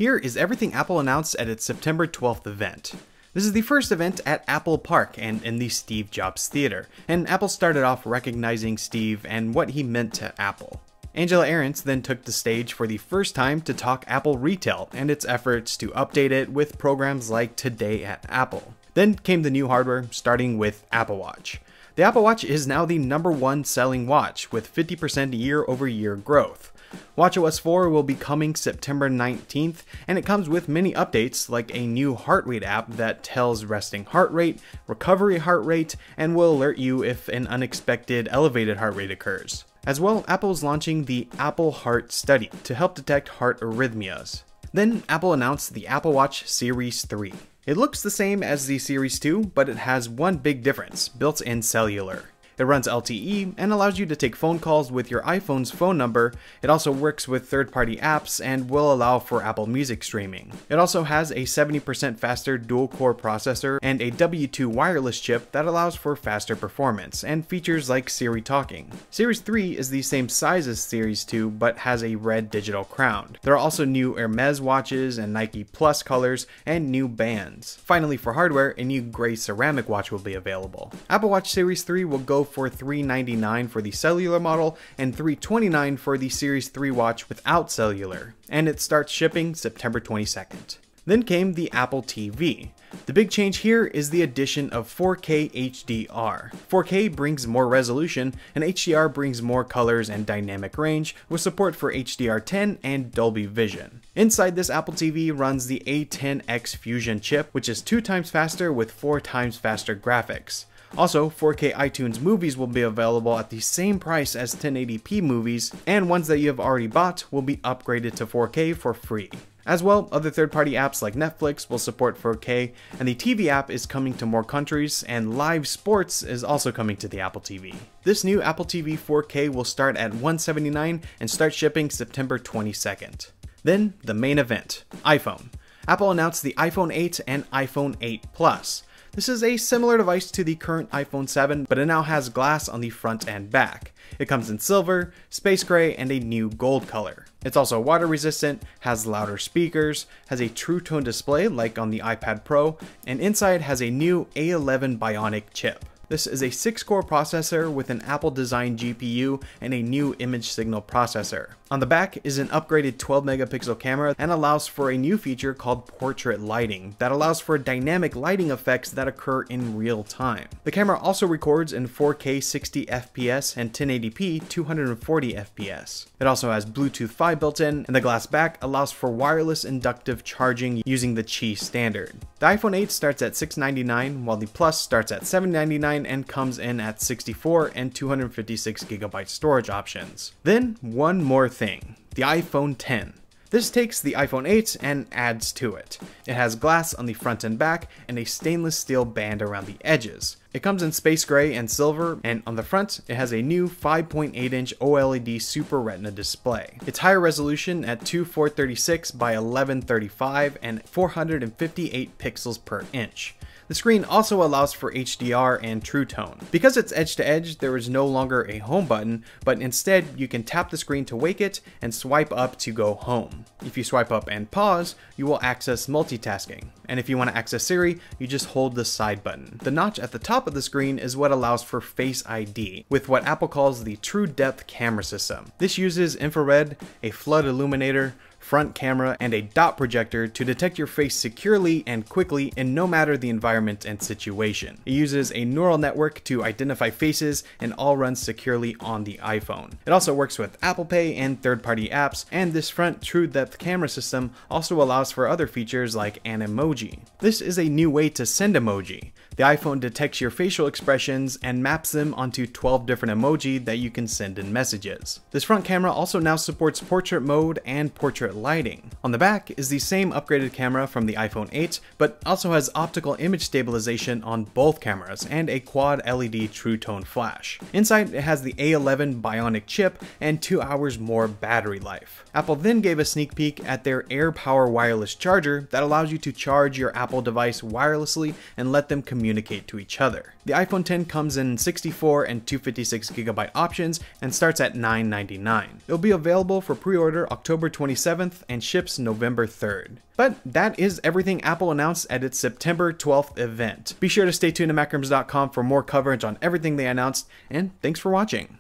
Here is everything Apple announced at its September 12th event. This is the first event at Apple Park and in the Steve Jobs Theater, and Apple started off recognizing Steve and what he meant to Apple. Angela Ahrendts then took the stage for the first time to talk Apple retail and its efforts to update it with programs like Today at Apple. Then came the new hardware, starting with Apple Watch. The Apple Watch is now the #1 selling watch with 50% year-over-year growth. watchOS 4 will be coming September 19th, and it comes with many updates like a new heart rate app that tells resting heart rate, recovery heart rate, and will alert you if an unexpected elevated heart rate occurs. As well, Apple is launching the Apple Heart Study to help detect heart arrhythmias. Then Apple announced the Apple Watch Series 3. It looks the same as the Series 2, but it has one big difference: built-in cellular. It runs LTE and allows you to take phone calls with your iPhone's phone number. It also works with third-party apps and will allow for Apple Music streaming. It also has a 70% faster dual-core processor and a W2 wireless chip that allows for faster performance and features like Siri talking. Series 3 is the same size as Series 2 but has a red digital crown. There are also new Hermes watches and Nike Plus colors and new bands. Finally, for hardware, a new gray ceramic watch will be available. Apple Watch Series 3 will go for $399 for the cellular model and $329 for the Series 3 watch without cellular, and it starts shipping September 22nd. Then came the Apple TV. The big change here is the addition of 4K HDR. 4K brings more resolution, and HDR brings more colors and dynamic range, with support for HDR10 and Dolby Vision. Inside this Apple TV runs the A10X Fusion chip, which is 2 times faster with 4 times faster graphics. Also, 4K iTunes movies will be available at the same price as 1080p movies, and ones that you have already bought will be upgraded to 4K for free. As well, other third-party apps like Netflix will support 4K, and the TV app is coming to more countries, and live sports is also coming to the Apple TV. This new Apple TV 4K will start at $179 and start shipping September 22nd. Then, the main event, iPhone. Apple announced the iPhone 8 and iPhone 8 Plus. This is a similar device to the current iPhone 7, but it now has glass on the front and back. It comes in silver, space gray, and a new gold color. It's also water resistant, has louder speakers, has a true tone display like on the iPad Pro, and inside has a new A11 Bionic chip. This is a 6-core processor with an Apple-designed GPU and a new image signal processor. On the back is an upgraded 12-megapixel camera and allows for a new feature called portrait lighting that allows for dynamic lighting effects that occur in real time. The camera also records in 4K 60 FPS and 1080p 240 FPS. It also has Bluetooth 5 built in, and the glass back allows for wireless inductive charging using the Qi standard. The iPhone 8 starts at $699, while the Plus starts at $799 and comes in at 64 and 256GB storage options. Then, one more thing, the iPhone X. This takes the iPhone 8 and adds to it. It has glass on the front and back and a stainless steel band around the edges. It comes in space gray and silver, and on the front, it has a new 5.8-inch OLED Super Retina display. It's higher resolution at 2436 by 1135 and 458 pixels per inch. The screen also allows for HDR and True Tone. Because it's edge-to-edge, there is no longer a home button, but instead you can tap the screen to wake it and swipe up to go home. If you swipe up and pause, you will access multitasking. And if you want to access Siri, you just hold the side button. The notch at the top of the screen is what allows for Face ID, with what Apple calls the True Depth camera system. This uses infrared, a flood illuminator, front camera, and a dot projector to detect your face securely and quickly in no matter the environment and situation. It uses a neural network to identify faces and all runs securely on the iPhone. It also works with Apple Pay and third-party apps, and this front True Depth camera system also allows for other features like an emoji. This is a new way to send emoji. The iPhone detects your facial expressions and maps them onto 12 different emoji that you can send in messages. This front camera also now supports portrait mode and portrait lighting. On the back is the same upgraded camera from the iPhone 8, but also has optical image stabilization on both cameras and a quad LED True Tone flash. Inside, it has the A11 Bionic chip and 2 hours more battery life. Apple then gave a sneak peek at their AirPower wireless charger that allows you to charge your Apple device wirelessly and let them communicate communicate to each other. The iPhone X comes in 64 and 256GB options and starts at $999. It'll be available for pre-order October 27th and ships November 3rd. But that is everything Apple announced at its September 12th event. Be sure to stay tuned to MacRumors.com for more coverage on everything they announced, and thanks for watching.